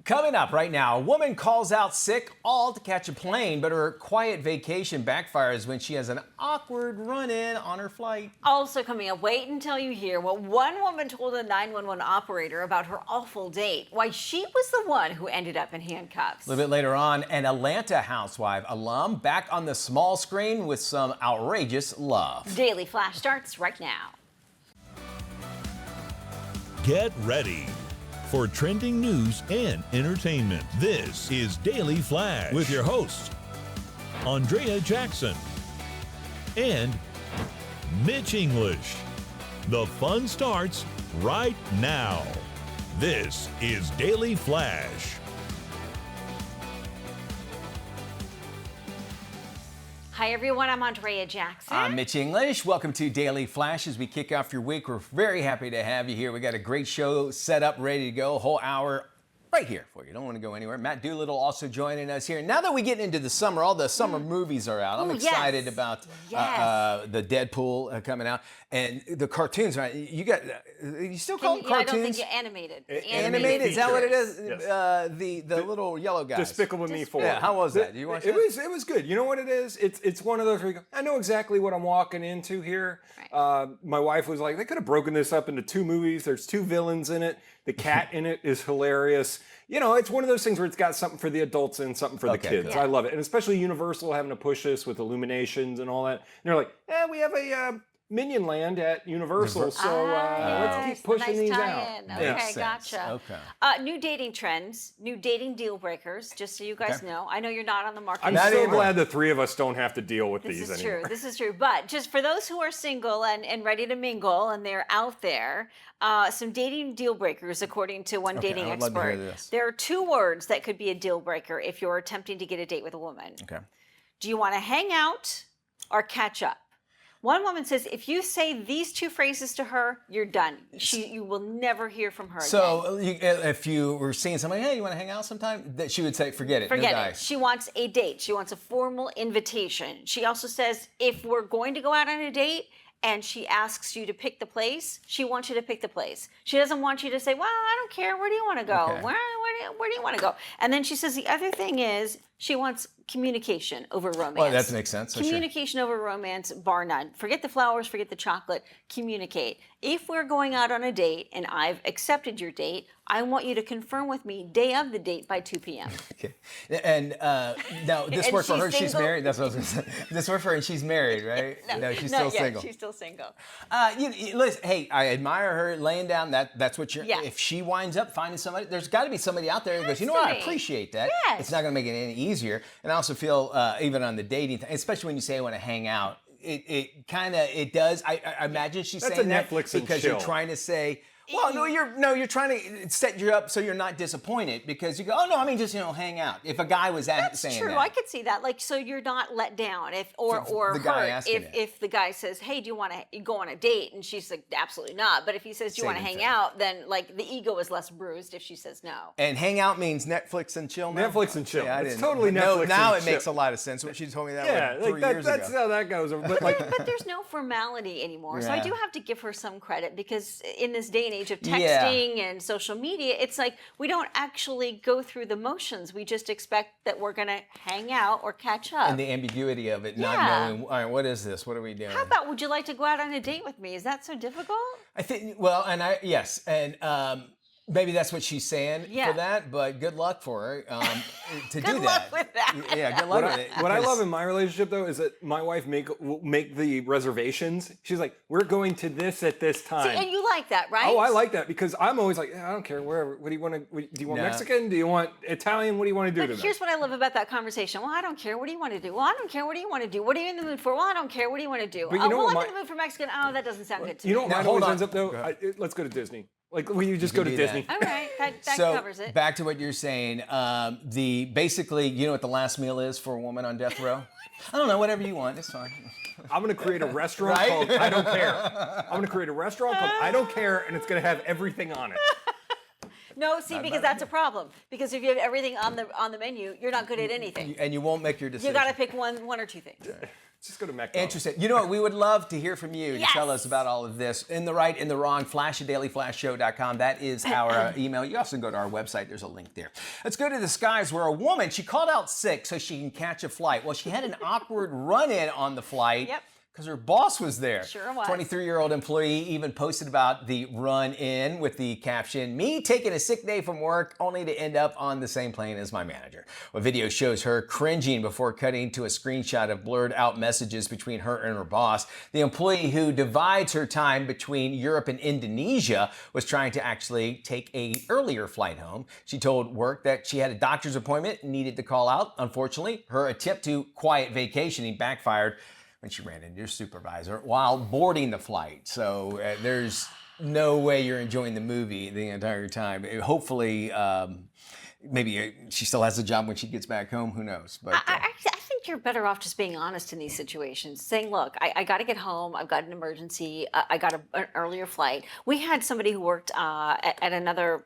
Coming up right now, a woman calls out sick all to catch a plane, but her quiet vacation backfires when she has an awkward run-in on her flight. Also coming up, wait until you hear what one woman told a 911 operator about her awful date, why she was the one who ended up in handcuffs. A little bit later on, an Atlanta housewife alum back on the small screen with some outrageous love. Daily Flash starts right now. Get ready for trending news and entertainment. This is Daily Flash with your hosts, Andrea Jackson and Mitch English. The fun starts right now. This is Daily Flash. Hi everyone, I'm Andrea Jackson. I'm Mitch English. Welcome to Daily Flash as we kick off your week. We're very happy to have you here. We got a great show set up, ready to go, a whole hour right here for you. Don't want to go anywhere. Matt Doolittle also joining us here. Now that we get into the summer, all the summer movies are out. I'm excited about the Deadpool coming out and the cartoons. Right? You still call them cartoons? I don't think you animated. Animated? Is that what it is? Yes. The little yellow guys. Despicable Me 4. Yeah. How was that? Did you watch it? It was good. You know what it is? It's one of those where you go, I know exactly what I'm walking into here. Right. My wife was like, they could have broken this up into two movies. There's two villains in it. The cat in it is hilarious. You know, it's one of those things where it's got something for the adults and something for the kids. Yeah. I love it. And especially Universal having to push this with Illuminations and all that. And they're like, we have a Minion Land at Universal, so let's keep pushing these out. Okay, gotcha. Okay. New dating trends, new dating deal breakers, just so you guys know. I know you're not on the market. I'm so glad the three of us don't have to deal with these anymore. This is true. But just for those who are single and ready to mingle and they're out there, some dating deal breakers, according to one dating expert. Love to hear this. There are two words that could be a deal breaker if you're attempting to get a date with a woman. Okay. Do you want to hang out or catch up? One woman says, if you say these two phrases to her, you're done. You will never hear from her again. So if you were seeing somebody, hey, you want to hang out sometime? That she would say, forget it. Forget no it. dice. She wants a date. She wants a formal invitation. She also says, if we're going to go out on a date and she asks you to pick the place, she wants you to pick the place. She doesn't want you to say, well, I don't care. Where do you want to go? Okay. Where do you want to go? And then she says the other thing is she wants communication over romance. Well, that makes sense. Communication over romance, bar none. Forget the flowers, forget the chocolate. Communicate. If we're going out on a date and I've accepted your date, I want you to confirm with me day of the date by 2 p.m. Okay. And now this worked for her. Single? She's married. That's what I was going to say. This worked for her, and she's married, right? No, she's still single. She's still single. Listen, hey, I admire her laying down. That's what you're. Yeah. If she winds up finding somebody, there's got to be somebody out there who goes, you know what? I appreciate that. Yes. It's not going to make it any easier. And I also feel even on the dating, especially when you say I want to hang out, it does. I imagine she's That's saying a that Netflix and because chill. you're trying to say. Well, you're trying to set you up so you're not disappointed because you go, oh no, I mean just hang out. If a guy was saying That's true. that, I could see that. Like, so you're not let down or the guy hurt asking if the guy says, hey, do you want to go on a date? And she's like, absolutely not. But if he says, do you want to hang out? Then like the ego is less bruised if she says no. And hang out means Netflix and chill now? Netflix and chill. Yeah, It's totally Netflix and now it chill. makes a lot of sense when she told me that Yeah, 3 years ago. that's how that goes. But But there's no formality anymore. So I Yeah. do have to give her some credit because in this day and age of texting and social media, it's like we don't actually go through the motions. We just expect that we're going to hang out or catch up. And the ambiguity of it, not knowing, all right, what is this? What are we doing? How about, would you like to go out on a date with me? Is that so difficult? I think, yes. And maybe that's what she's saying for that, but good luck for her to do that. Good luck with that. Yeah, good luck with it. What I love in my relationship, though, is that my wife will make the reservations. She's like, we're going to this at this time. See, and you like that, right? Oh, I like that because I'm always like, I don't care, wherever. What do you want to? Do you want Mexican? Do you want Italian? What do you want to do tonight? Here's what I love about that conversation. Well, I don't care. What do you want to do? Well, I don't care. What do you want to do? What are you in the mood for? Well, I don't care. What do you want to do? But you know well, what I'm in the mood for Mexican. Oh, that doesn't sound good to me. You know what mine hold always on. ends up though? Let's go to Disney. Like, will you just go to do Disney? that. All right, that So covers it. back to what you're saying. Basically, you know what the last meal is for a woman on death row? I don't know. Whatever you want, it's fine. I'm going to create a restaurant called I Don't Care. I'm going to create a restaurant called I Don't Care, and it's going to have everything on it. No, see, because that's a problem. Because if you have everything on the menu, you're not good at anything. And you won't make your decision. You got to pick one or two things. Just go to McDonald's. Interesting. You know what? We would love to hear from you to Yes. tell us about all of this. In the right, in the wrong, flash@dailyflashshow.com. That is our email. You also go to our website. There's a link there. Let's go to the skies where a woman, she called out sick so she can catch a flight. Well, she had an awkward run-in on the flight. Yep. Because her boss was there. Sure was. 23-year-old employee even posted about the run-in with the caption, "Me taking a sick day from work only to end up on the same plane as my manager." A video shows her cringing before cutting to a screenshot of blurred out messages between her and her boss. The employee, who divides her time between Europe and Indonesia, was trying to actually take a earlier flight home. She told work that she had a doctor's appointment and needed to call out. Unfortunately, her attempt to quiet vacationing backfired when she ran into her supervisor while boarding the flight. So there's no way you're enjoying the movie the entire time. Hopefully, maybe she still has a job when she gets back home. Who knows? But I think you're better off just being honest in these situations, saying, look, I got to get home. I've got an emergency. I got an earlier flight. We had somebody who worked at another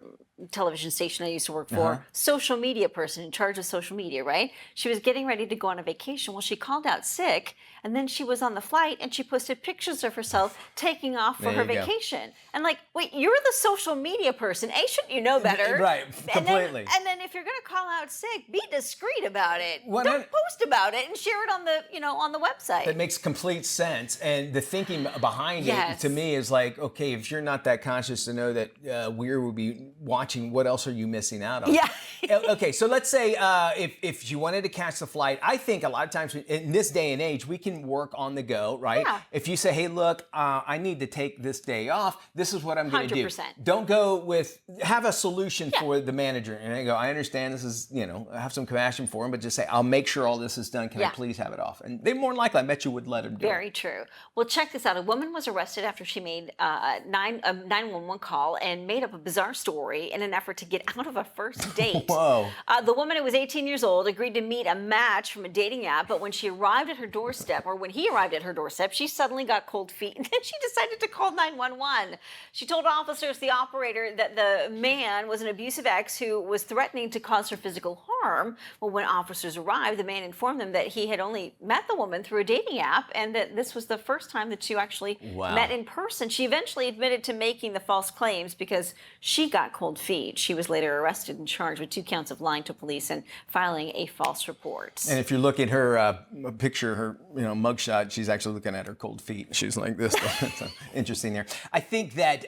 television station I used to work for, social media person in charge of social media, right? She was getting ready to go on a vacation. Well, she called out sick, and then she was on the flight, and she posted pictures of herself taking off for her vacation. And like, wait, you're the social media person. Shouldn't you know better? Right, completely. And then if you're going to call out sick, be discreet about it. What Don't post about it and share it on the, on the website. That makes complete sense. And the thinking behind it to me is like, okay, if you're not that conscious to know that Weir will be watching, what else are you missing out on? Yeah. Okay, so let's say if you wanted to catch the flight, I think a lot of times in this day and age, we can work on the go, right? Yeah. If you say, hey, look, I need to take this day off, this is what I'm going to do. 100%. Don't go with, have a solution for the manager. And I go, I understand this is, I have some compassion for him, but just say, I'll make sure all this is done. Can I please have it off? And they more than likely, I bet you would let him do it. Very true. Well, check this out. A woman was arrested after she made a 911 call and made up a bizarre story in an effort to get out of a first date. Whoa. The woman, who was 18 years old, agreed to meet a match from a dating app, but when she arrived at her doorstep, or when he arrived at her doorstep, she suddenly got cold feet, and then she decided to call 911. She told officers, the operator, that the man was an abusive ex who was threatening to cause her physical harm. Well, when officers arrived, the man informed them that he had only met the woman through a dating app, and that this was the first time that she actually met in person. She eventually admitted to making the false claims because she got cold feet. She was later arrested and charged with 2 counts of lying to police and filing a false report. And if you look at her picture, her mugshot, she's actually looking at her cold feet. She's like this. That's interesting there. I think that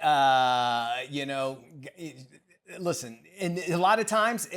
listen, and a lot of times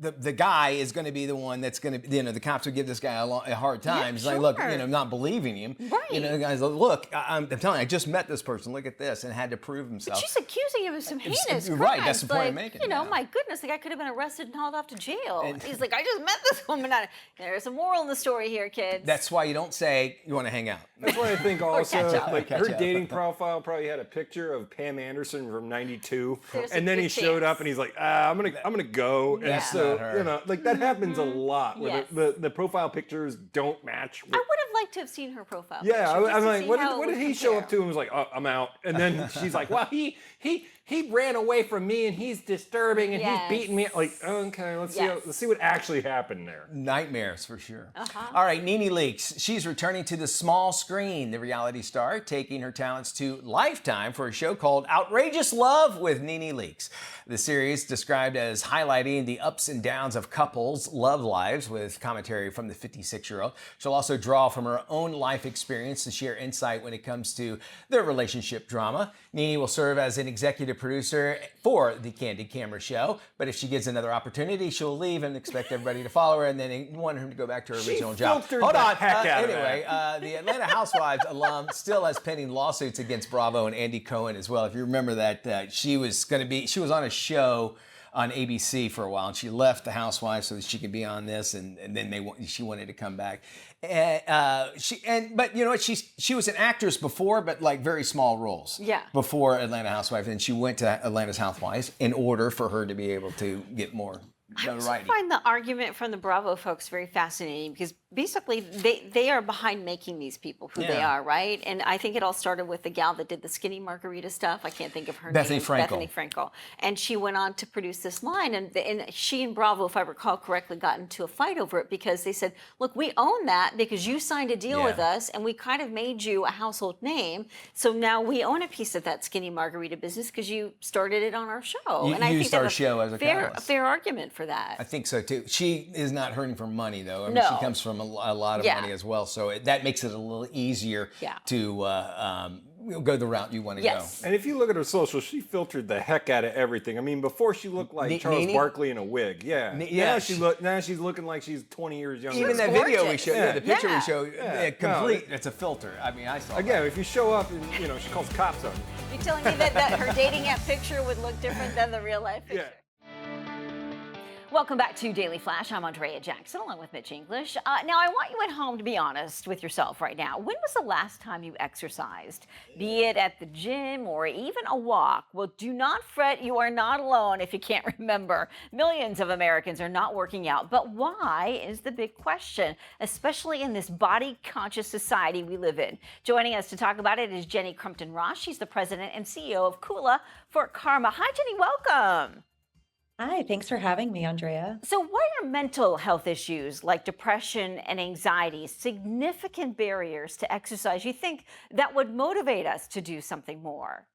the guy is going to be the one that's going to, the cops would give this guy a hard time. It's like, look, not believing him. Right. The guy's like, look, I'm telling you, I just met this person. Look at this, and had to prove himself. But she's accusing him of some heinous crimes. Right, that's the point I'm making. My goodness, the guy could have been arrested and hauled off to jail. And he's like, I just met this woman. There's a moral in the story here, kids. That's why you don't say you want to hang out. That's why I think also, like, her catch up. dating profile probably had a picture of Pam Anderson from '92, There's a and then good he showed chance. up and he's like, I'm gonna go, Yeah. and so Not her. like that happens a lot where Yes. the profile pictures don't match. I would have liked to have seen her profile. Yeah, picture, just I'm to like, see what how it did would he show up to? compare. And was like, oh, I'm out. And then she's like, well, he ran away from me and he's disturbing and Yes. he's beating me. Like, okay, let's see what actually happened there. Nightmares for sure. All right, Nene Leakes. She's returning to the small screen. The reality star taking her talents to Lifetime for a show called Outrageous Love with Nene Leakes. The series, described as highlighting the ups and downs of couples' love lives with commentary from the 56-year-old. She'll also draw from her own life experience to share insight when it comes to their relationship drama. Nene will serve as an executive producer for the Candid Camera show, but if she gets another opportunity, she'll leave and expect everybody to follow her and then want her to go back to her original job. filtered Hold the on. heck out of Anyway, the Atlanta Housewives alum still has pending lawsuits against Bravo and Andy Cohen as well. If you remember that, she was on a show on ABC for a while, and she left the Housewives so that she could be on this, and then she wanted to come back. But you know what? She was an actress before, but like very small roles. Yeah. Before Atlanta Housewives, and she went to Atlanta's Housewives in order for her to be able to get more I also notoriety. find the argument from the Bravo folks very fascinating because basically they are behind making these people who they Yeah. are, right? And I think it all started with the gal that did the skinny margarita stuff. I can't think of her Bethany name. Frankel. Bethany Frankel. And she went on to produce this line, and she and Bravo, if I recall correctly, got into a fight over it because they said, look, we own that because you signed a deal with Yeah. us and we kind of made you a household name. So now we own a piece of that skinny margarita business because you started it on our show. You and I think used they our have show as a fair catalyst. argument for that. I think so too. She is not hurting for money though. I mean, No. she comes from a lot of Yeah. money as well, so that makes it a little easier Yeah. to go the route you want to Yes. And if you look at her social, she filtered the heck out of everything. I mean, before she looked like Charles Nene? Barkley in a wig. Yeah. Yeah, Now she's looking like she's 20 years younger. go. Even than that her. video we gorgeous. showed, Yeah. the picture Yeah. we showed, Yeah. complete. No, It's a filter. I mean, I saw Again, that. if you show up and she calls cops on you. You're telling me that her dating app picture would look different than the real life picture? Yeah. Welcome back to Daily Flash. I'm Andrea Jackson along with Mitch English. Now, I want you at home to be honest with yourself right now. When was the last time you exercised? Be it at the gym or even a walk. Well, do not fret. You are not alone if you can't remember. Millions of Americans are not working out. But why is the big question, especially in this body-conscious society we live in? Joining us to talk about it is Jenni Crumpton Ross. She's the president and CEO of Kula For Karma. Hi, Jenni. Welcome. Hi, thanks for having me, Andrea. So why are mental health issues like depression and anxiety significant barriers to exercise? You think that would motivate us to do something more?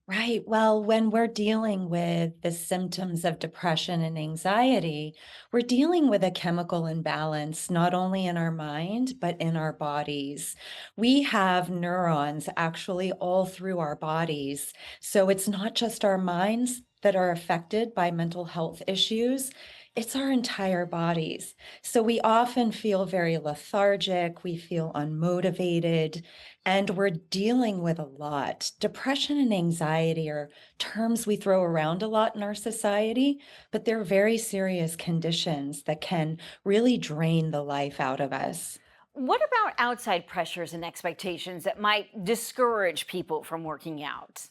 Right. Well, when we're dealing with the symptoms of depression and anxiety, we're dealing with a chemical imbalance, not only in our mind, but in our bodies. We have neurons actually all through our bodies. So it's not just our minds that are affected by mental health issues. It's our entire bodies. So we often feel very lethargic, we feel unmotivated, and we're dealing with a lot. Depression and anxiety are terms we throw around a lot in our society, but they're very serious conditions that can really drain the life out of us. What about outside pressures and expectations that might discourage people from working out?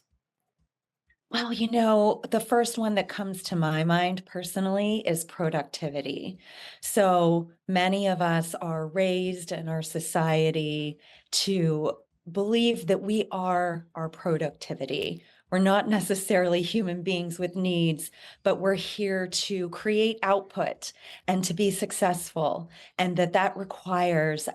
Well, the first one that comes to my mind personally is productivity. So many of us are raised in our society to believe that we are our productivity. We're not necessarily human beings with needs, but we're here to create output and to be successful, and that requires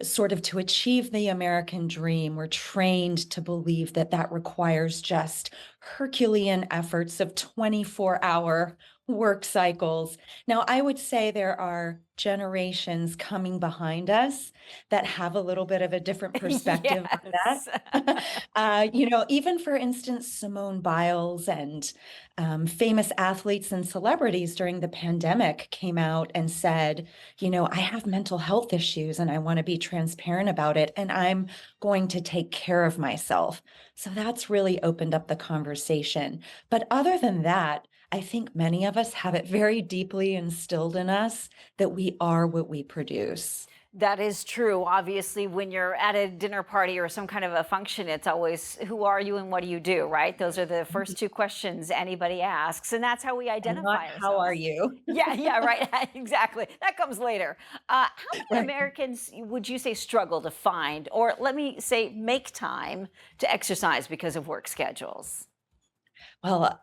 sort of to achieve the American dream. We're trained to believe that requires just Herculean efforts of 24-hour work cycles. Now, I would say there are generations coming behind us that have a little bit of a different perspective on Yes. that. Even for instance, Simone Biles and famous athletes and celebrities during the pandemic came out and said, I have mental health issues and I want to be transparent about it, and I'm going to take care of myself. So that's really opened up the conversation. But other than that, I think many of us have it very deeply instilled in us that we are what we produce. That is true. Obviously, when you're at a dinner party or some kind of a function, it's always, who are you and what do you do, right? Those are the first two questions anybody asks. And that's how we And identify not ourselves. how are you? Yeah, right. Exactly. That comes later. How many Right. Americans would you say struggle to find, or let me say, make time to exercise because of work schedules? Well,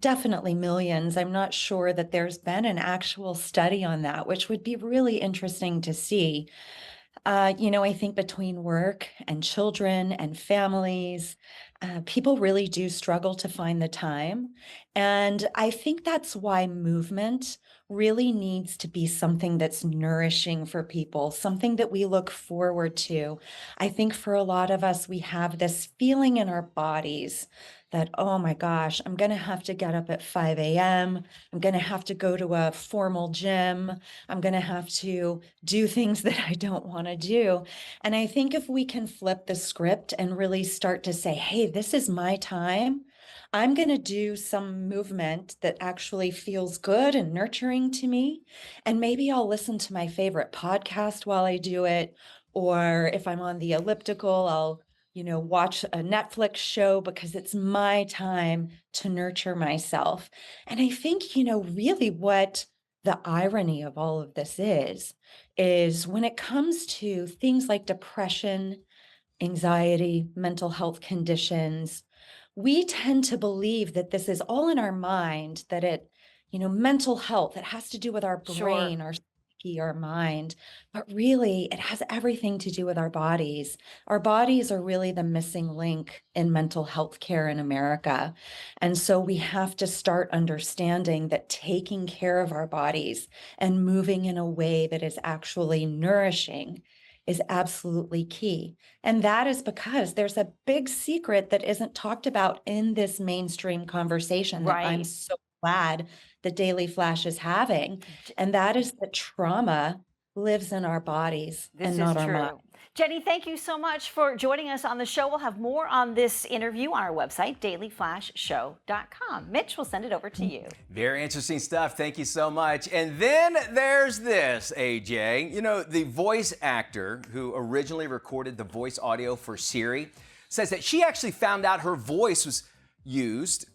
definitely millions. I'm not sure that there's been an actual study on that, which would be really interesting to see. I think between work and children and families, people really do struggle to find the time. And I think that's why movement really needs to be something that's nourishing for people, something that we look forward to. I think for a lot of us, we have this feeling in our bodies that, oh my gosh, I'm going to have to get up at 5 a.m. I'm going to have to go to a formal gym. I'm going to have to do things that I don't want to do. And I think if we can flip the script and really start to say, hey, this is my time. I'm going to do some movement that actually feels good and nurturing to me. And maybe I'll listen to my favorite podcast while I do it. Or if I'm on the elliptical, I'll watch a Netflix show because it's my time to nurture myself. And I think, really what the irony of all of this is when it comes to things like depression, anxiety, mental health conditions, we tend to believe that this is all in our mind, that mental health, it has to do with our Sure. brain, our psyche, our mind, but really it has everything to do with our bodies. Our bodies are really the missing link in mental health care in America. And so we have to start understanding that taking care of our bodies and moving in a way that is actually nourishing is absolutely key. And that is because there's a big secret that isn't talked about in this mainstream conversation that I'm Right. so glad the Daily Flash is having. And that is that trauma lives in our bodies This and is not our mind. true. Jenni, thank you so much for joining us on the show. We'll have more on this interview on our website, dailyflashshow.com. Mitch, we'll send it over to you. Very interesting stuff. Thank you so much. And then there's this, AJ. You know, the voice actor who originally recorded the voice audio for Siri says that she actually found out her voice was used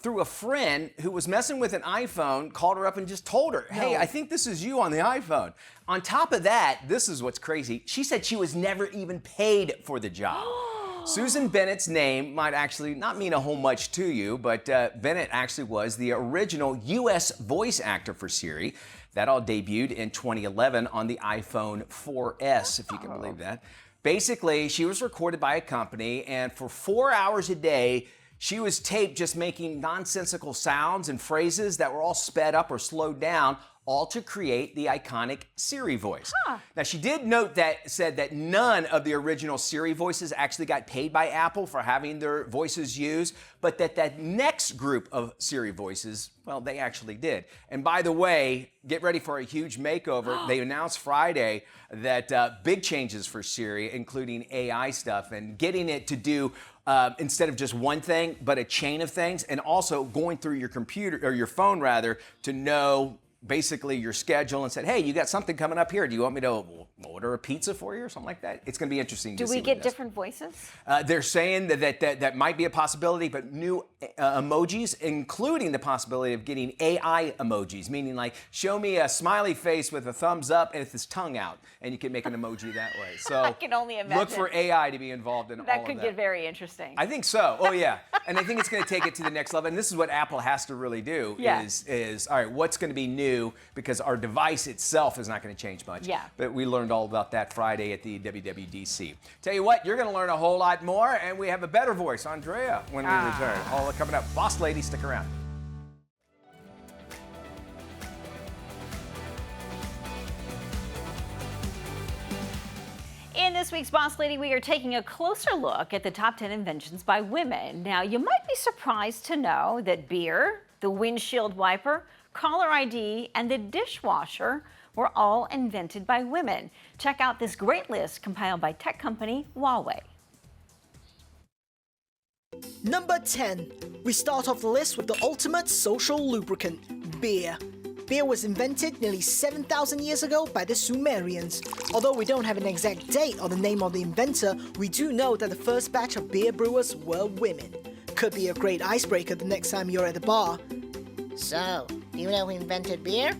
through a friend who was messing with an iPhone, called her up and just told her, hey, I think this is you on the iPhone. On top of that, this is what's crazy. She said she was never even paid for the job. Susan Bennett's name might actually not mean a whole much to you, but Bennett actually was the original U.S. voice actor for Siri. That all debuted in 2011 on the iPhone 4S, if you can believe that. Basically, she was recorded by a company, and for 4 hours a day, she was taped just making nonsensical sounds and phrases that were all sped up or slowed down, all to create the iconic Siri voice. Now, she did note that, said that none of the original Siri voices actually got paid by Apple for having their voices used, but that next group of Siri voices, well, they actually did. And by the way, get ready for a huge makeover. They announced Friday that big changes for Siri, including AI stuff and getting it to do instead of just one thing, but a chain of things, and also going through your computer, or your phone rather, to know basically your schedule and said, hey, you got something coming up here. Do you want me to order a pizza for you or something like that? It's going to be interesting to see. Do we get different voices? They're saying that might be a possibility, but new emojis, including the possibility of getting AI emojis, meaning like show me a smiley face with a thumbs up and his tongue out, and you can make an emoji that way. So I can only imagine. Look for AI to be involved in all of that. That could get very interesting. I think so. Oh yeah, and I think it's going to take it to the next level. And this is what Apple has to really do. Yeah. Is all right. What's going to be new? Because our device itself is not going to change much. Yeah. But we learned all about that Friday at the WWDC. Tell you what, you're going to learn a whole lot more, and we have a better voice, Andrea, when we return. All coming up. Boss Lady, stick around. In this week's Boss Lady, we are taking a closer look at the top 10 inventions by women. Now, you might be surprised to know that beer, the windshield wiper, caller ID, and the dishwasher were all invented by women. Check out this great list compiled by tech company Huawei. Number 10. We start off the list with the ultimate social lubricant, beer. Beer was invented nearly 7,000 years ago by the Sumerians. Although we don't have an exact date or the name of the inventor, we do know that the first batch of beer brewers were women. Could be a great icebreaker the next time you're at the bar. So, do you know who invented beer?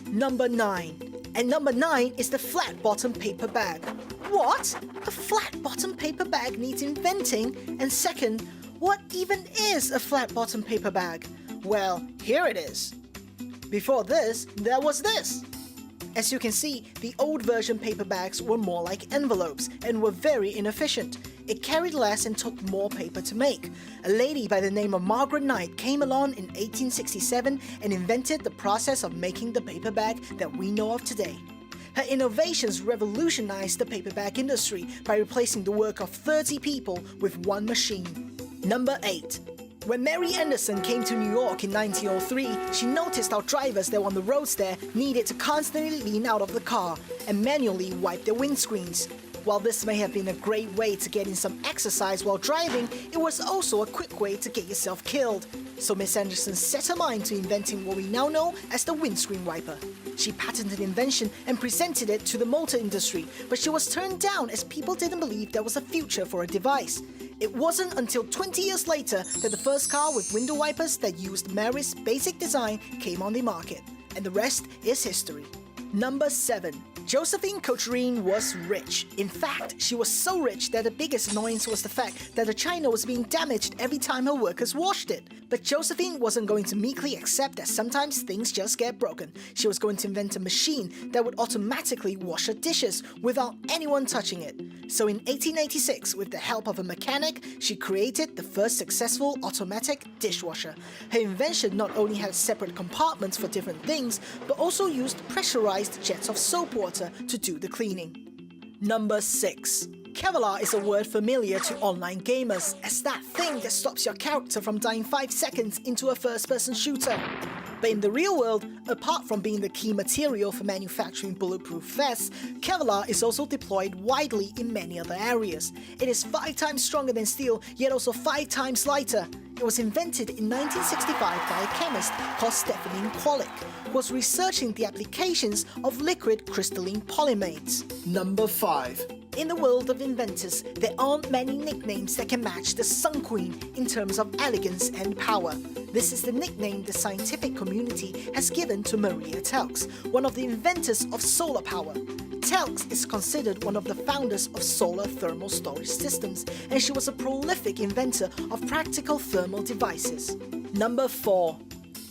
Number 9. And number 9 is the flat-bottom paper bag. What? A flat-bottom paper bag needs inventing? And second, what even is a flat-bottom paper bag? Well, here it is. Before this, there was this. As you can see, the old version paper bags were more like envelopes and were very inefficient. It carried less and took more paper to make. A lady by the name of Margaret Knight came along in 1867 and invented the process of making the paper bag that we know of today. Her innovations revolutionized the paper bag industry by replacing the work of 30 people with one machine. Number 8. When Mary Anderson came to New York in 1903, she noticed how drivers that were on the roads there needed to constantly lean out of the car and manually wipe their windscreens. While this may have been a great way to get in some exercise while driving, it was also a quick way to get yourself killed. So Miss Anderson set her mind to inventing what we now know as the windscreen wiper. She patented the invention and presented it to the motor industry, but she was turned down as people didn't believe there was a future for a device. It wasn't until 20 years later that the first car with window wipers that used Mary's basic design came on the market. and the rest is history. Number 7. Josephine Couturine was rich. In fact, she was so rich that the biggest annoyance was the fact that the china was being damaged every time her workers washed it. But Josephine wasn't going to meekly accept that sometimes things just get broken. She was going to invent a machine that would automatically wash her dishes without anyone touching it. So in 1886, with the help of a mechanic, she created the first successful automatic dishwasher. Her invention not only had separate compartments for different things, but also used pressurized jets of soap water to do the cleaning. Number 6. Kevlar is a word familiar to online gamers as that thing that stops your character from dying 5 seconds into a first-person shooter. But in the real world, apart from being the key material for manufacturing bulletproof vests, Kevlar is also deployed widely in many other areas. It is 5 times stronger than steel, yet also 5 times lighter. It was invented in 1965 by a chemist called Stephen Kwolek, who was researching the applications of liquid crystalline polymers. Number 5. In the world of inventors, there aren't many nicknames that can match the Sun Queen in terms of elegance and power. This is the nickname the scientific community has given to Maria Telx, one of the inventors of solar power. Telx is considered one of the founders of solar thermal storage systems, and she was a prolific inventor of practical thermal devices. Number 4.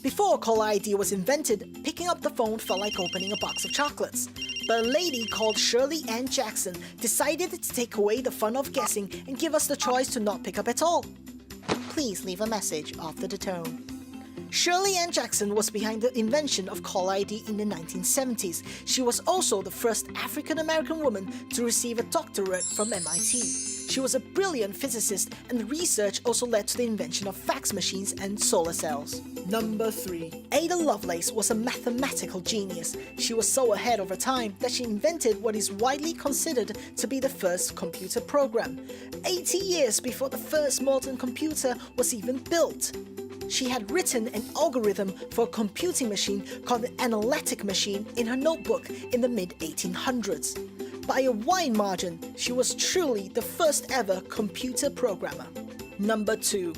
Before caller ID was invented, picking up the phone felt like opening a box of chocolates. But a lady called Shirley Ann Jackson decided to take away the fun of guessing and give us the choice to not pick up at all. Please leave a message after the tone. Shirley Ann Jackson was behind the invention of call ID in the 1970s. She was also the first African-American woman to receive a doctorate from MIT. She was a brilliant physicist, and the research also led to the invention of fax machines and solar cells. Number 3. Ada Lovelace was a mathematical genius. She was so ahead of her time that she invented what is widely considered to be the first computer program, 80 years before the first modern computer was even built. She had written an algorithm for a computing machine called the analytic machine in her notebook in the mid-1800s. By a wide margin, she was truly the first ever computer programmer. Number 2.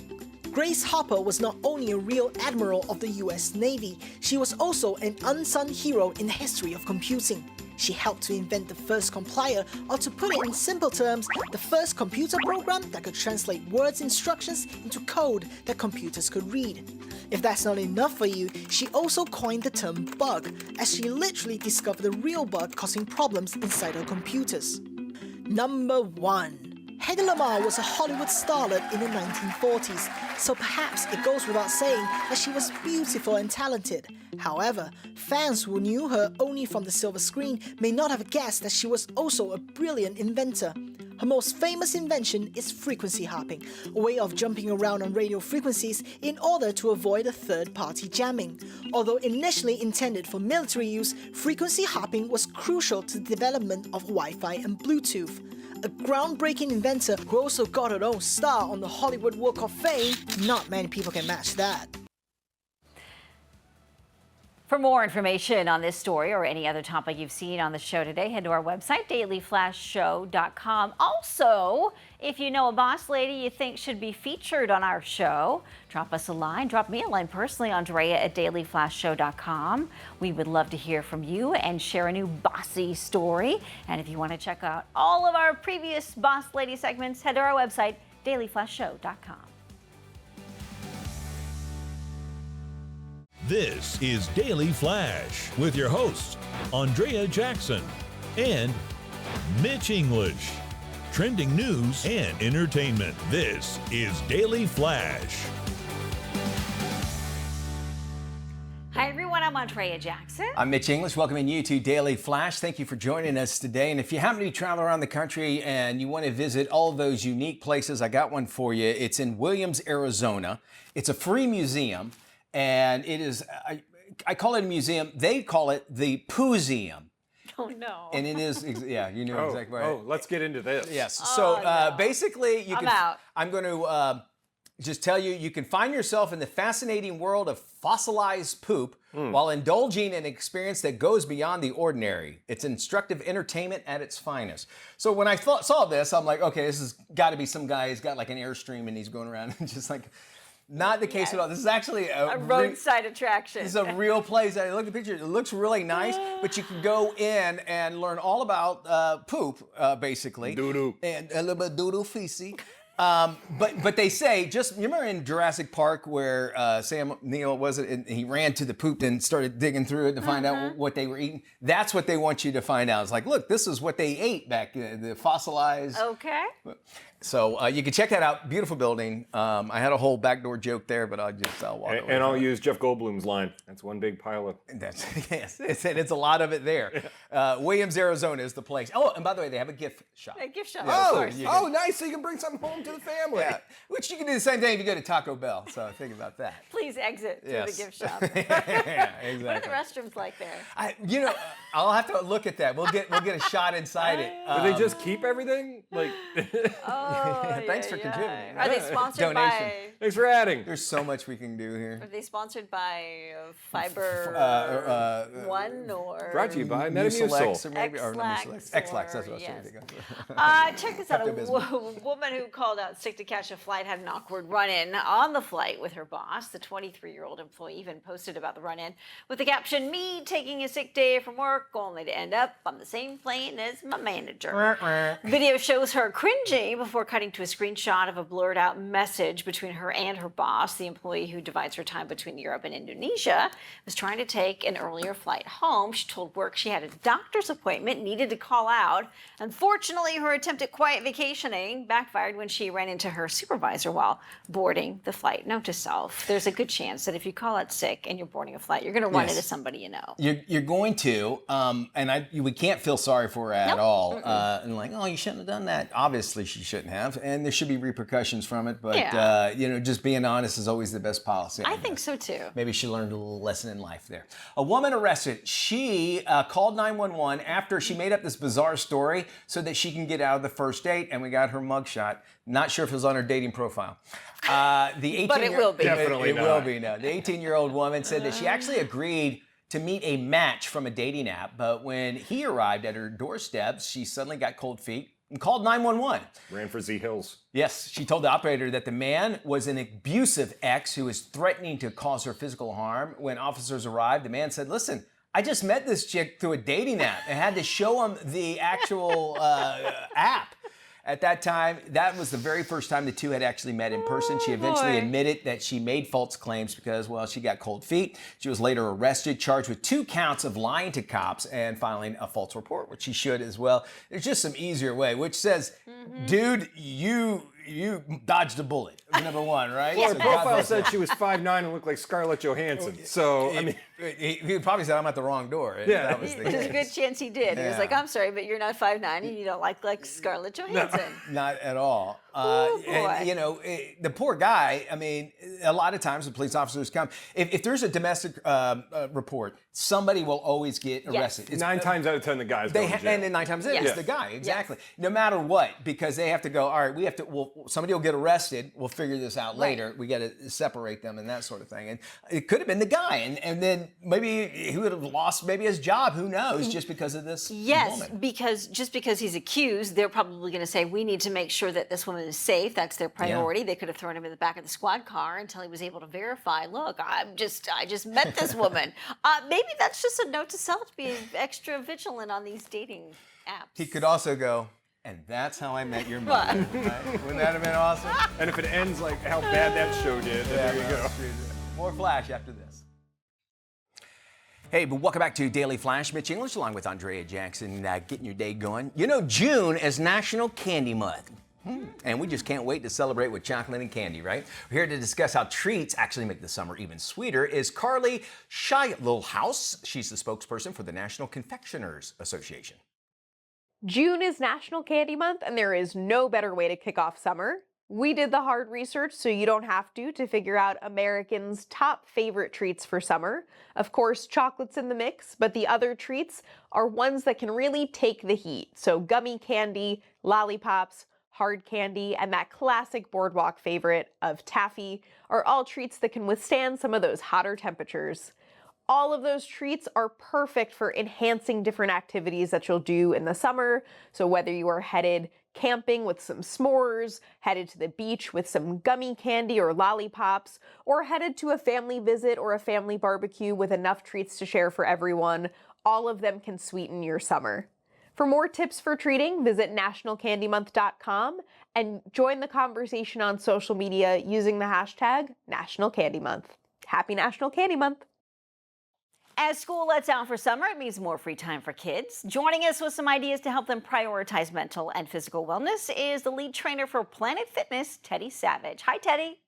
Grace Hopper was not only a real admiral of the US Navy, she was also an unsung hero in the history of computing. She helped to invent the first compiler, or to put it in simple terms, the first computer program that could translate words instructions into code that computers could read. If that's not enough for you, she also coined the term bug, as she literally discovered the real bug causing problems inside her computers. Number 1. Hedy Lamarr was a Hollywood starlet in the 1940s, so perhaps it goes without saying that she was beautiful and talented. However, fans who knew her only from the silver screen may not have guessed that she was also a brilliant inventor. Her most famous invention is frequency hopping, a way of jumping around on radio frequencies in order to avoid a third-party jamming. Although initially intended for military use, frequency hopping was crucial to the development of Wi-Fi and Bluetooth. A groundbreaking inventor who also got her own star on the Hollywood Walk of Fame, not many people can match that. For more information on this story or any other topic you've seen on the show today, head to our website, dailyflashshow.com. Also, if you know a boss lady you think should be featured on our show, drop us a line. Drop me a line personally, Andrea at dailyflashshow.com. We would love to hear from you and share a new bossy story. And if you want to check out all of our previous Boss Lady segments, head to our website, dailyflashshow.com. This is Daily Flash with your hosts, Andrea Jackson and Mitch English. Trending news and entertainment. This is Daily Flash. Hi everyone, I'm Andrea Jackson. I'm Mitch English, welcoming you to Daily Flash. Thank you for joining us today. And if you happen to be traveling around the country and you want to visit all those unique places, I got one for you. It's in Williams, Arizona. It's a free museum. And it is, I call it a museum. They call it the Pooseum. Oh no. And it is, yeah, you know exactly right. Oh, let's get into this. Yes. Oh, So no. basically, you I'm can. out. I'm going to just tell you, you can find yourself in the fascinating world of fossilized poop while indulging in an experience that goes beyond the ordinary. It's instructive entertainment at its finest. So when I saw this, I'm like, okay, this has got to be some guy who's got like an Airstream and he's going around and just like Not the case at all. This is actually A roadside attraction. This is a real place. I look at the picture. It looks really nice, but you can go in and learn all about poop, basically. Doo-doo. And a little bit of doo-doo feces. But they say, just you remember in Jurassic Park where Sam Neill was it, and he ran to the poop and started digging through it to find out what they were eating. That's what they want you to find out. It's like, look, this is what they ate back then, the fossilized. Okay. So you can check that out. Beautiful building. I had a whole backdoor joke there, but I'll walk away. And I'll use Jeff Goldblum's line. That's one big pile of. That's yes, it's a lot of it there. Williams, Arizona is the place. Oh, and by the way, they have a gift shop. A gift shop. Yeah, of so course. you Oh, nice! So you can bring something home to the family. Yeah, which you can do the same thing if you go to Taco Bell. So think about that. Please exit through Yes. the gift shop. Yeah, What are the exactly. restrooms like there? I'll have to look at that. We'll get a shot inside it. Do they just keep everything? Like, Oh, Thanks for contributing. Are they sponsored Donation. by? thanks for adding. There's so much we can do Are here. they sponsored by Fiber One or? Brought to you by Mucilex Metamucil. or maybe or not X-Lax Mucilex. X-Lax, that's what I was or- trying to think of. Check this out. A Pepto-Bismol. woman who called out sick to catch a flight had an awkward run-in on the flight with her boss. The 23-year-old employee even posted about the run-in with the caption, "Me taking a sick day from work only to end up on the same plane as my manager." Video shows her cringing before cutting to a screenshot of a blurred-out message between her and her boss. The employee who divides her time between Europe and Indonesia was trying to take an earlier flight home. She told work she had a doctor's appointment, needed to call out. Unfortunately, her attempt at quiet vacationing backfired when she ran into her supervisor while boarding the flight. Note to self, there's a good chance that if you call out sick and you're boarding a flight, you're going to run Yes. into somebody you know. You're going to, and we can't feel sorry for her at Nope. all. And like, oh, you shouldn't have done that. Obviously, she shouldn't have, and there should be repercussions from it. But Yeah. just being honest is always the best policy. I think so too. Maybe she learned a little lesson in life there. A woman arrested. She called 911 after she made up this bizarre story so that she can get out of the first date, and we got her mugshot. Not sure if it was on her dating profile. The 18 But it will be. Definitely it not. will be now. The 18-year-old woman said that she actually agreed to meet a match from a dating app, but when he arrived at her doorstep, she suddenly got cold feet and called 911. Ran for Z Hills. Yes, she told the operator that the man was an abusive ex who was threatening to cause her physical harm. When officers arrived, the man said, "Listen, I just met this chick through a dating app," and had to show him the actual app. At that time, that was the very first time the two had actually met in person. She eventually boy. admitted that she made false claims because, well, she got cold feet. She was later arrested, charged with 2 counts of lying to cops and filing a false report, which she should as well. There's just some easier way, which says, dude, you dodged a bullet, number one, right? Well, So her God profile bless said her. she was 5'9" and looked like Scarlett Johansson. So, I mean, He probably said, I'm at the wrong door. if Yeah. that was the There's a case. good chance he did. He was Yeah. like, "I'm sorry, but you're not 5'9" and you don't like Scarlett Johansson." Not at all. Oh, boy. And, the poor guy, I mean, a lot of times the police officers come, if there's a domestic report, somebody will always get arrested. It's- 9 times out of 10, the guy's they going to jail. and then 9 times it's Yes. the guy, exactly. No matter what, because they have to go, all right, somebody will get arrested, we'll figure this out later. We got to separate them and that sort of thing. And it could have been the guy. And then maybe he would have lost maybe his job, who knows, just because of this Yes, woman. because just because he's accused, they're probably going to say, "We need to make sure that this woman is safe." That's their priority. They could have thrown him in the back of the squad car until he was able to verify, "Look, I just met this woman." Maybe that's just a note to self to be extra vigilant on these dating apps. He could also go, and that's how I met your mother. Right? Wouldn't that have been awesome? And if it ends like how bad that show did, then there you go. More Flash after this. Hey, but welcome back to Daily Flash. Mitch English along with Andrea Jackson, getting your day going. You know, June is National Candy Month. And we just can't wait to celebrate with chocolate and candy, right? We're here to discuss how treats actually make the summer even sweeter is Carly Shilehouse. She's the spokesperson for the National Confectioners Association. June is National Candy Month, and there is no better way to kick off summer. We did the hard research so you don't have to figure out Americans' top favorite treats for summer. Of course, chocolate's in the mix, but the other treats are ones that can really take the heat. So gummy candy, lollipops, hard candy, and that classic boardwalk favorite of taffy are all treats that can withstand some of those hotter temperatures. All of those treats are perfect for enhancing different activities that you'll do in the summer. So whether you are headed camping with some s'mores, headed to the beach with some gummy candy or lollipops, or headed to a family visit or a family barbecue with enough treats to share for everyone, all of them can sweeten your summer. For more tips for treating, visit nationalcandymonth.com and join the conversation on social media using the hashtag National Candy Month. Happy National Candy Month! As school lets out for summer, it means more free time for kids. Joining us with some ideas to help them prioritize mental and physical wellness is the lead trainer for Planet Fitness, Teddy Savage. Hi, Teddy.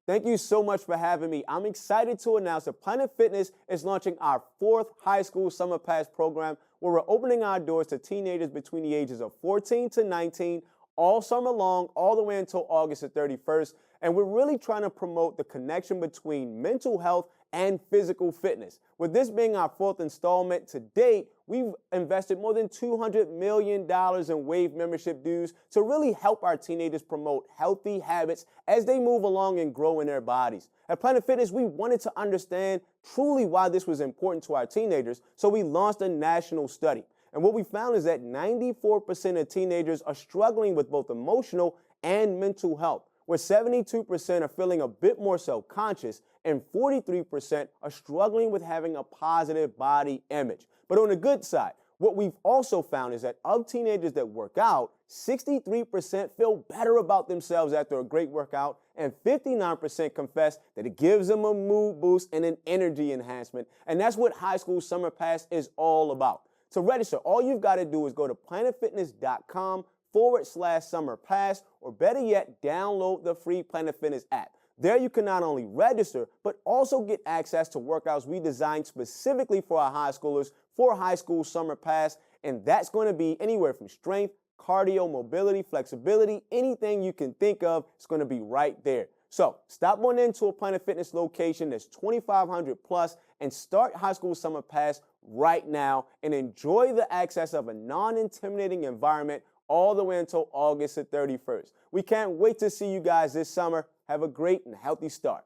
Thank you so much for having me. I'm excited to announce that Planet Fitness is launching our 4th high school summer pass program, where we're opening our doors to teenagers between the ages of 14 to 19 all summer long, all the way until August the 31st. And we're really trying to promote the connection between mental health and physical fitness. With this being our 4th installment to date, we've invested more than $200 million in Wave membership dues to really help our teenagers promote healthy habits as they move along and grow in their bodies. At Planet Fitness, we wanted to understand truly why this was important to our teenagers, so we launched a national study. And what we found is that 94% of teenagers are struggling with both emotional and mental health, where 72% are feeling a bit more self-conscious and 43% are struggling with having a positive body image. But on the good side, what we've also found is that of teenagers that work out, 63% feel better about themselves after a great workout, and 59% confess that it gives them a mood boost and an energy enhancement. And that's what High School Summer Pass is all about. To register, all you've got to do is go to planetfitness.com/summer pass, or better yet, download the free Planet Fitness app. There you can not only register, but also get access to workouts we designed specifically for our high schoolers for High School Summer Pass, and that's going to be anywhere from strength, cardio, mobility, flexibility, anything you can think of, it's going to be right there. So stop on into a Planet Fitness location that's 2,500 plus and start High School Summer Pass right now and enjoy the access of a non-intimidating environment all the way until August the 31st. We can't wait to see you guys this summer. Have a great and healthy start.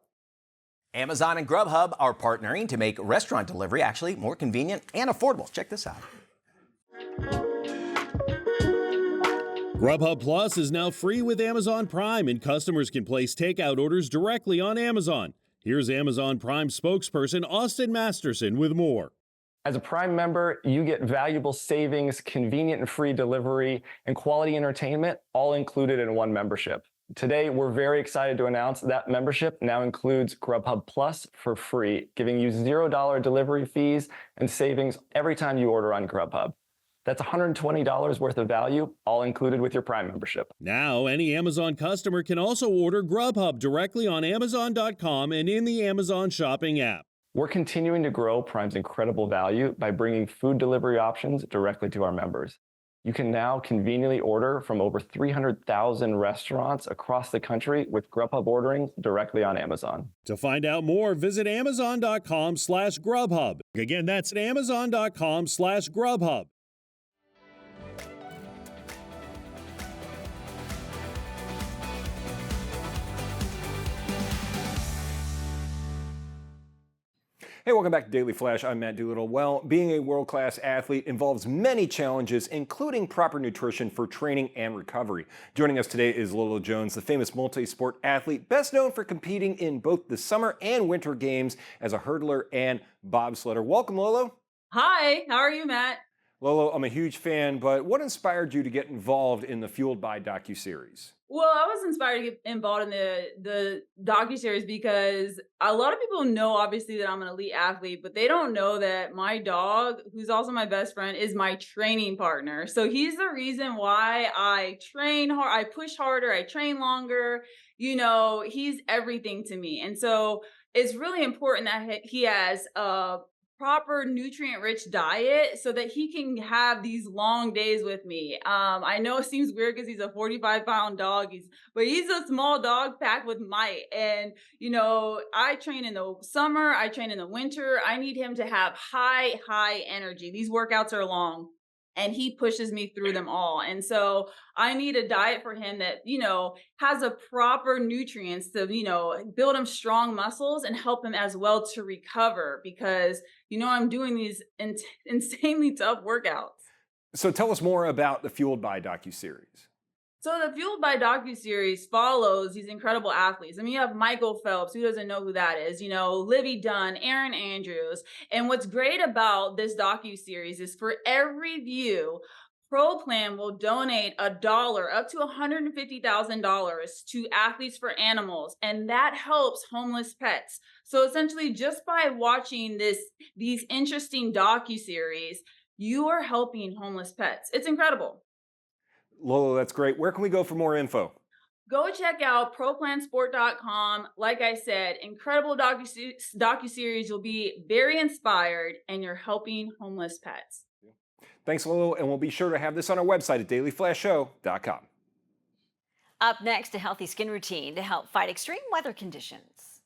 Amazon and Grubhub are partnering to make restaurant delivery actually more convenient and affordable. Check this out. Grubhub Plus is now free with Amazon Prime, and customers can place takeout orders directly on Amazon. Here's Amazon Prime spokesperson Austin Masterson with more. As a Prime member, you get valuable savings, convenient and free delivery, and quality entertainment, all included in one membership. Today, we're very excited to announce that membership now includes Grubhub Plus for free, giving you $0 delivery fees and savings every time you order on Grubhub. That's $120 worth of value, all included with your Prime membership. Now, any Amazon customer can also order Grubhub directly on Amazon.com and in the Amazon shopping app. We're continuing to grow Prime's incredible value by bringing food delivery options directly to our members. You can now conveniently order from over 300,000 restaurants across the country with Grubhub ordering directly on Amazon. To find out more, visit Amazon.com/Grubhub. Again, that's Amazon.com/Grubhub. Hey, welcome back to Daily Flash. I'm Matt Doolittle. Well, being a world-class athlete involves many challenges, including proper nutrition for training and recovery. Joining us today is Lolo Jones, the famous multi-sport athlete, best known for competing in both the summer and winter games as a hurdler and bobsledder. Welcome, Lolo. Hi, how are you, Matt? Lolo, I'm a huge fan, but what inspired you to get involved in the Fueled by docuseries? Well, I was inspired to get involved in the docuseries because a lot of people know, obviously, that I'm an elite athlete, but they don't know that my dog, who's also my best friend, is my training partner. So he's the reason why I train hard, I push harder, I train longer. You know, he's everything to me. And so it's really important that he has a proper nutrient-rich diet so that he can have these long days with me. I know it seems weird because he's a 45-pound dog, but he's a small dog packed with might. And, you know, I train in the summer, I train in the winter. I need him to have high energy. These workouts are long, and he pushes me through them all. And so I need a diet for him that, you know, has a proper nutrients to, you know, build him strong muscles and help him as well to recover because, you know, I'm doing these insanely tough workouts. So tell us more about the Fueled by docuseries. So the Fueled by docuseries follows these incredible athletes. I mean, you have Michael Phelps, who doesn't know who that is, you know, Livy Dunn, Aaron Andrews. And what's great about this docuseries is for every view, Pro Plan will donate $1 up to $150,000 to Athletes for Animals, and that helps homeless pets. So essentially, just by watching these interesting docuseries, you are helping homeless pets. It's incredible. Lola, that's great. Where can we go for more info? Go check out ProPlansport.com. Like I said, incredible docuseries. You'll be very inspired, and you're helping homeless pets. Thanks, Lola, and we'll be sure to have this on our website at dailyflashshow.com. Up next, a healthy skin routine to help fight extreme weather conditions.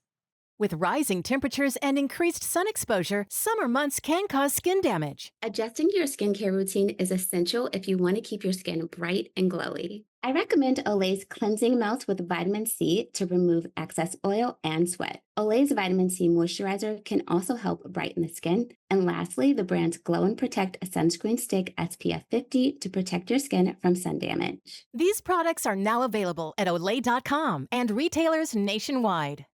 With rising temperatures and increased sun exposure, summer months can cause skin damage. Adjusting your skincare routine is essential if you want to keep your skin bright and glowy. I recommend Olay's Cleansing Melt with Vitamin C to remove excess oil and sweat. Olay's Vitamin C Moisturizer can also help brighten the skin. And lastly, the brand's Glow and Protect Sunscreen Stick SPF 50 to protect your skin from sun damage. These products are now available at Olay.com and retailers nationwide.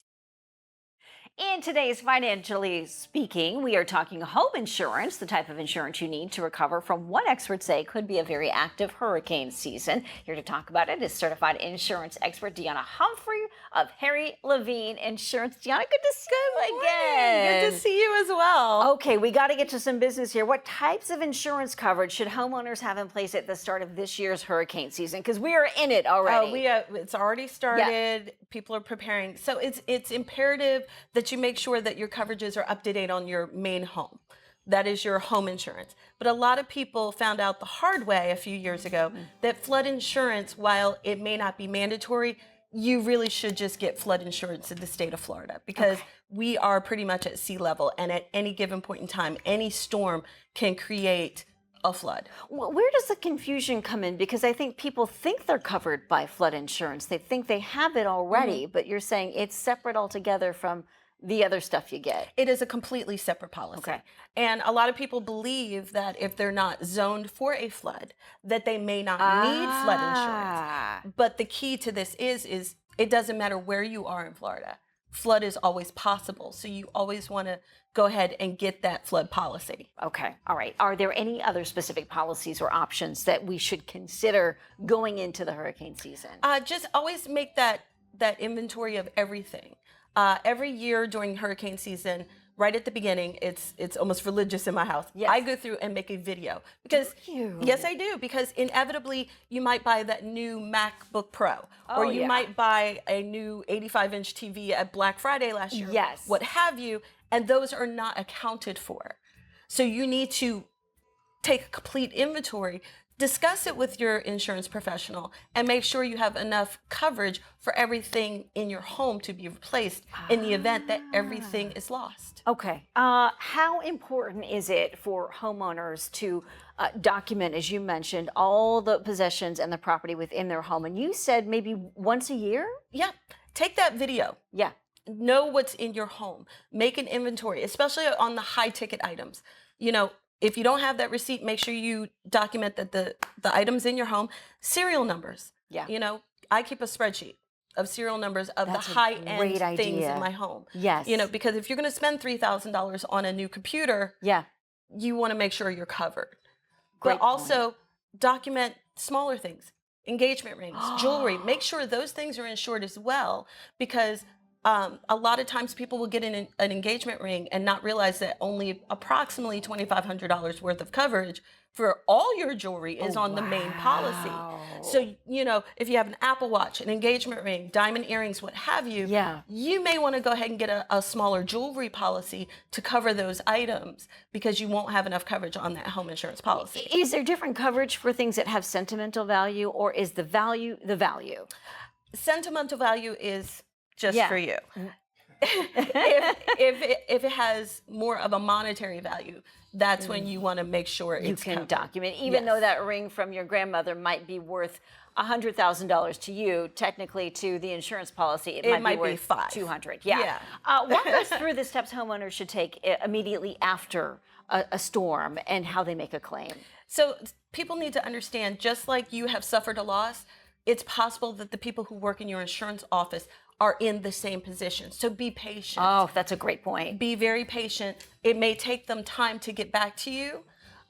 In today's Financially Speaking, we are talking home insurance, the type of insurance you need to recover from what experts say could be a very active hurricane season. Here to talk about it is certified insurance expert Dionna Humphrey of Harry Levine Insurance. Dionna, good to see you again. Good to see you as well. Okay, we got to get to some business here. What types of insurance coverage should homeowners have in place at the start of this year's hurricane season? Because we are in it already. It's already started. Yeah. People are preparing. So it's imperative that you make sure that your coverages are up to date on your main home. That is your home insurance. But a lot of people found out the hard way a few years ago that flood insurance, while it may not be mandatory, you really should just get flood insurance in the state of Florida because we are pretty much at sea level, and at any given point in time, any storm can create a flood. Well, where does the confusion come in? Because I think people think they're covered by flood insurance. They think they have it already, but you're saying it's separate altogether from the other stuff you get. It is a completely separate policy. Okay. And a lot of people believe that if they're not zoned for a flood, that they may not need flood insurance. But the key to this is it doesn't matter where you are in Florida. Flood is always possible. So you always want to go ahead and get that flood policy. Okay. All right. Are there any other specific policies or options that we should consider going into the hurricane season? Just always make that inventory of everything. Every year during hurricane season, right at the beginning, it's almost religious in my house. Yes. I go through and make a video because yes, I do, because inevitably you might buy that new MacBook Pro, or you might buy a new 85-inch TV at Black Friday last year. Yes, what have you, and those are not accounted for. So you need to take a complete inventory. Discuss it with your insurance professional and make sure you have enough coverage for everything in your home to be replaced in the event that everything is lost. Okay. How important is it for homeowners to document, as you mentioned, all the possessions and the property within their home? And you said maybe once a year? Yeah. Take that video. Yeah. Know what's in your home. Make an inventory, especially on the high ticket items. You know, if you don't have that receipt, make sure you document that the items in your home, serial numbers. Yeah. You know, I keep a spreadsheet of serial numbers of the high-end things in my home. Yes. You know, because if you're going to spend $3,000 on a new computer, you want to make sure you're covered. But also document smaller things, engagement rings, jewelry. Make sure those things are insured as well, because a lot of times people will get an engagement ring and not realize that only approximately $2,500 worth of coverage for all your jewelry is on the main policy. So, you know, if you have an Apple Watch, an engagement ring, diamond earrings, what have you, you may want to go ahead and get a smaller jewelry policy to cover those items because you won't have enough coverage on that home insurance policy. Is there different coverage for things that have sentimental value, or is the value the value? Sentimental value is just for you. if it has more of a monetary value, that's when you want to make sure you it's can covered. document, even though that ring from your grandmother might be worth $100,000 to you, technically to the insurance policy, it might be worth $5. $200. Yeah. Walk us through the steps homeowners should take immediately after a storm and how they make a claim. So people need to understand, just like you have suffered a loss, it's possible that the people who work in your insurance office are in the same position. So be patient. Oh, that's a great point. Be very patient. It may take them time to get back to you.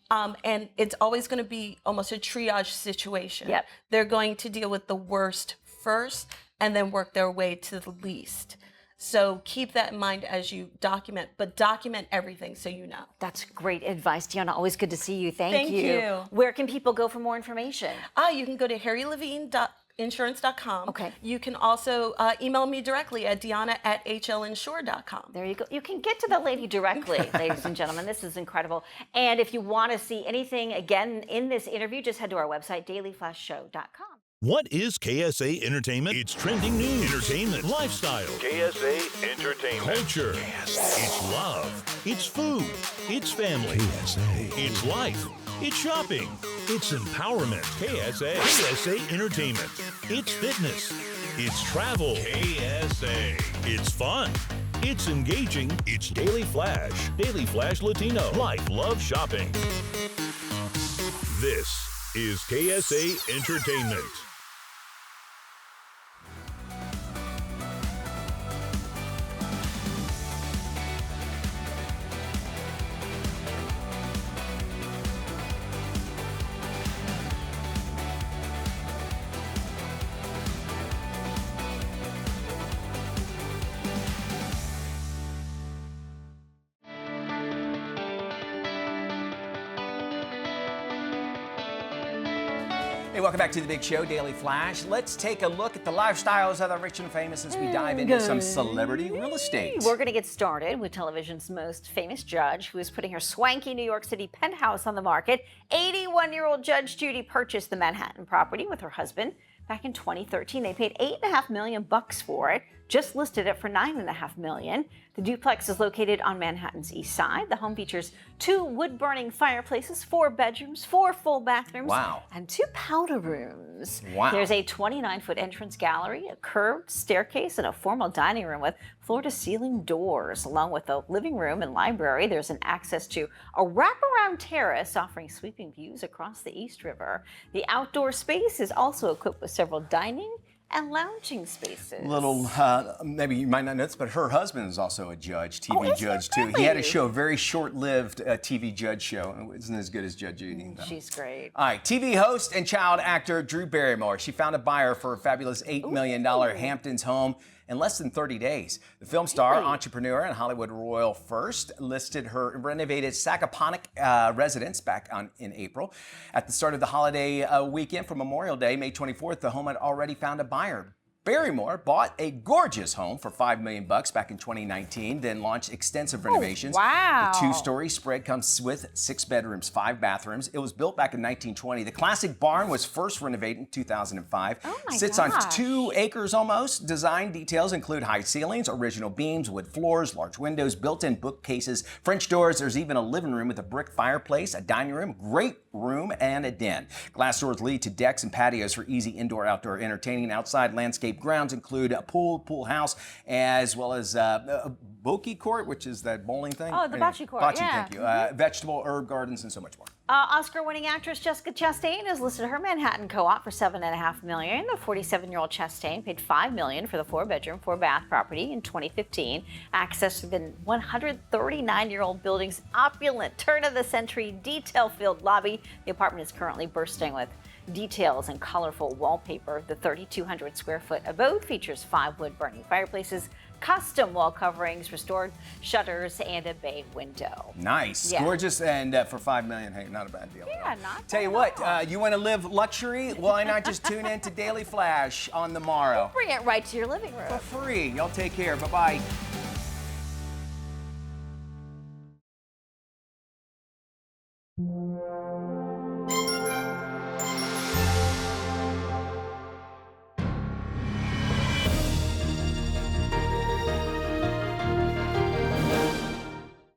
And it's always going to be almost a triage situation. Yep. They're going to deal with the worst first and then work their way to the least. So keep that in mind as you document, but document everything so you know. That's great advice, Dionna. Always good to see you. Thank you. you. Where can people go for more information? You can go to harrylevine.insurance.com. Okay. You can also email me directly at Dionna@hlinsure.com. There you go. You can get to the lady directly, ladies and gentlemen. This is incredible. And if you want to see anything again in this interview, just head to our website, dailyflashshow.com. What is KSA Entertainment? It's trending news, entertainment, lifestyle. KSA Entertainment. Culture. It's love. It's food. It's family. KSA. It's life. It's shopping. It's empowerment. KSA. KSA Entertainment. It's fitness. It's travel. KSA. It's fun. It's engaging. It's Daily Flash. Daily Flash Latino. Life, love, shopping. This is KSA Entertainment. Hey, welcome back to the big show, Daily Flash. Let's take a look at the lifestyles of the rich and famous as we dive into some celebrity real estate. We're going to get started with television's most famous judge, who is putting her swanky New York City penthouse on the market. 81-year-old Judge Judy purchased the Manhattan property with her husband back in 2013. They paid $8.5 million for it, just listed it for $9.5 million. The duplex is located on Manhattan's east side. The home features 2 wood-burning fireplaces, 4 bedrooms, 4 full bathrooms, and 2 powder rooms. Wow. There's a 29-foot entrance gallery, a curved staircase, and a formal dining room with floor-to-ceiling doors. Along with a living room and library, there's an access to a wraparound terrace offering sweeping views across the East River. The outdoor space is also equipped with several dining and lounging spaces. Little, maybe you might not know this, but her husband is also a judge, TV judge too. He had a show, very short-lived TV judge show. It isn't as good as Judge Judy, though. She's great. All right, TV host and child actor Drew Barrymore. She found a buyer for a fabulous $8 million Hamptons home in less than 30 days. The film star, entrepreneur, and Hollywood royal first listed her renovated Sacaponic residence back in April. At the start of the holiday weekend for Memorial Day, May 24th, the home had already found a buyer. Barrymore bought a gorgeous home for $5 million back in 2019, then launched extensive renovations. Wow. The 2-story spread comes with 6 bedrooms, 5 bathrooms. It was built back in 1920. The classic barn was first renovated in 2005. Oh my Sits on 2 acres almost. Design details include high ceilings, original beams, wood floors, large windows, built-in bookcases, French doors. There's even a living room with a brick fireplace, a dining room, great room, and a den. Glass doors lead to decks and patios for easy indoor-outdoor entertaining. Outside landscape grounds include a pool house, as well as a bocce court, which is that bowling thing. Oh, the bocce court, Bocce, yeah. thank you. Vegetable, herb gardens, and so much more. Oscar-winning actress Jessica Chastain has listed her Manhattan co-op for $7.5 million. The 47-year-old Chastain paid $5 million for the 4-bedroom, 4-bath property in 2015. Access to the 139-year-old building's opulent turn-of-the-century detail-filled lobby. The apartment is currently bursting with details and colorful wallpaper. The 3,200 square foot abode features 5 wood-burning fireplaces, custom wall coverings, restored shutters, and a bay window. Nice, gorgeous, and for $5 million, hey, not a bad deal. Yeah, not Tell you what, you want to live luxury? Why not just tune in to Daily Flash on the morrow? Bring it right to your living room. For free. Y'all take care. Bye-bye.